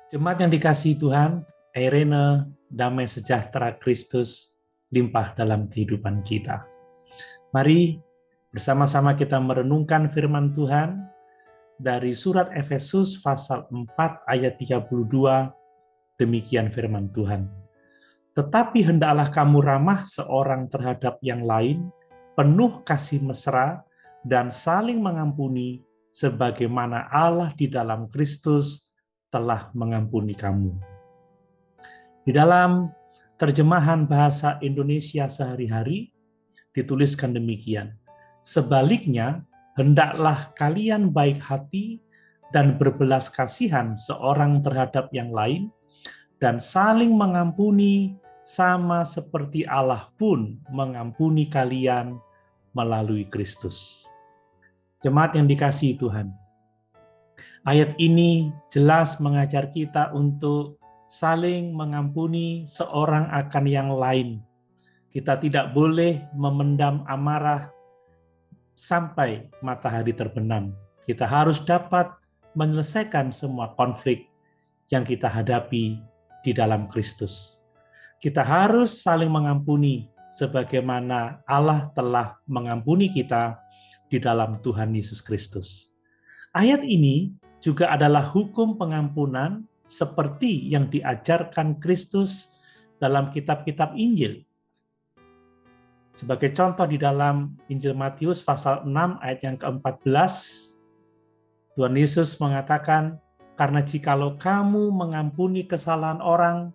Jemaat yang dikasihi Tuhan, Eirene, damai sejahtera Kristus limpah dalam kehidupan kita. Mari bersama-sama kita merenungkan firman Tuhan dari surat Efesus pasal 4 ayat 32, demikian firman Tuhan. Tetapi hendaklah kamu ramah seorang terhadap yang lain, penuh kasih mesra, dan saling mengampuni, sebagaimana Allah di dalam Kristus telah mengampuni kamu. Di dalam terjemahan bahasa Indonesia sehari-hari, dituliskan demikian. Sebaliknya, hendaklah kalian baik hati dan berbelas kasihan seorang terhadap yang lain, dan saling mengampuni sama seperti Allah pun mengampuni kalian melalui Kristus. Jemaat yang dikasihi Tuhan, ayat ini jelas mengajar kita untuk saling mengampuni seorang akan yang lain. Kita tidak boleh memendam amarah sampai matahari terbenam. Kita harus dapat menyelesaikan semua konflik yang kita hadapi di dalam Kristus. Kita harus saling mengampuni sebagaimana Allah telah mengampuni kita di dalam Tuhan Yesus Kristus. Ayat ini juga adalah hukum pengampunan seperti yang diajarkan Kristus dalam kitab-kitab Injil. Sebagai contoh di dalam Injil Matius pasal 6 ayat yang ke-14, Tuhan Yesus mengatakan, karena jikalau kamu mengampuni kesalahan orang,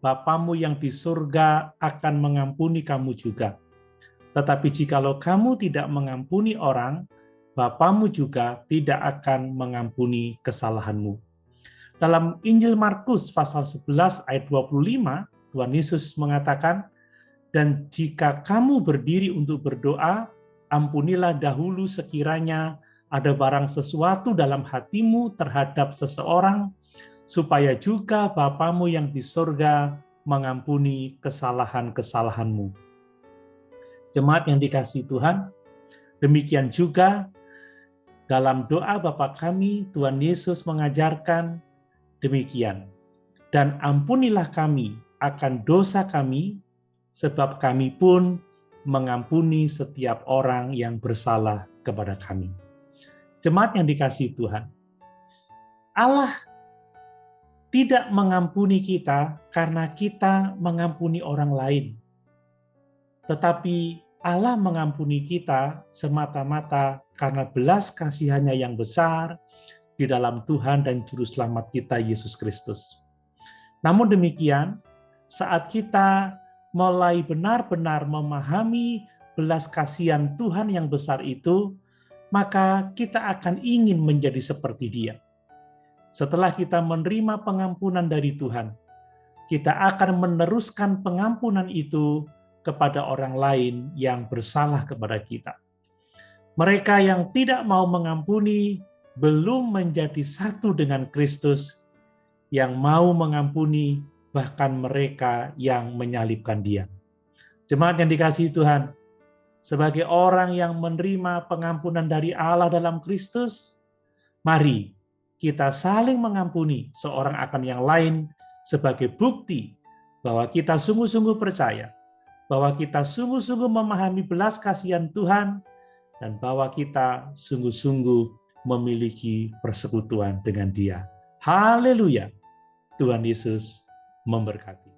Bapamu yang di surga akan mengampuni kamu juga. Tetapi jikalau kamu tidak mengampuni orang, Bapamu juga tidak akan mengampuni kesalahanmu. Dalam Injil Markus pasal 11 ayat 25, Tuhan Yesus mengatakan, dan jika kamu berdiri untuk berdoa, ampunilah dahulu sekiranya ada barang sesuatu dalam hatimu terhadap seseorang, supaya juga Bapamu yang di surga mengampuni kesalahan-kesalahanmu. Jemaat yang dikasihi Tuhan, demikian juga dalam doa Bapa kami, Tuhan Yesus mengajarkan demikian, dan ampunilah kami akan dosa kami, sebab kami pun mengampuni setiap orang yang bersalah kepada kami. Jemaat yang dikasihi Tuhan, Allah tidak mengampuni kita karena kita mengampuni orang lain. Tetapi Allah mengampuni kita semata-mata karena belas kasihannya yang besar di dalam Tuhan dan Juru Selamat kita, Yesus Kristus. Namun demikian, saat kita mulai benar-benar memahami belas kasihan Tuhan yang besar itu, maka kita akan ingin menjadi seperti Dia. Setelah kita menerima pengampunan dari Tuhan, kita akan meneruskan pengampunan itu kepada orang lain yang bersalah kepada kita. Mereka yang tidak mau mengampuni belum menjadi satu dengan Kristus yang mau mengampuni bahkan mereka yang menyalibkan Dia. Jemaat yang dikasihi Tuhan, sebagai orang yang menerima pengampunan dari Allah dalam Kristus, mari kita saling mengampuni seorang akan yang lain sebagai bukti bahwa kita sungguh-sungguh percaya, bahwa kita sungguh-sungguh memahami belas kasihan Tuhan, dan bahwa kita sungguh-sungguh memiliki persekutuan dengan Dia. Haleluya! Tuhan Yesus memberkati.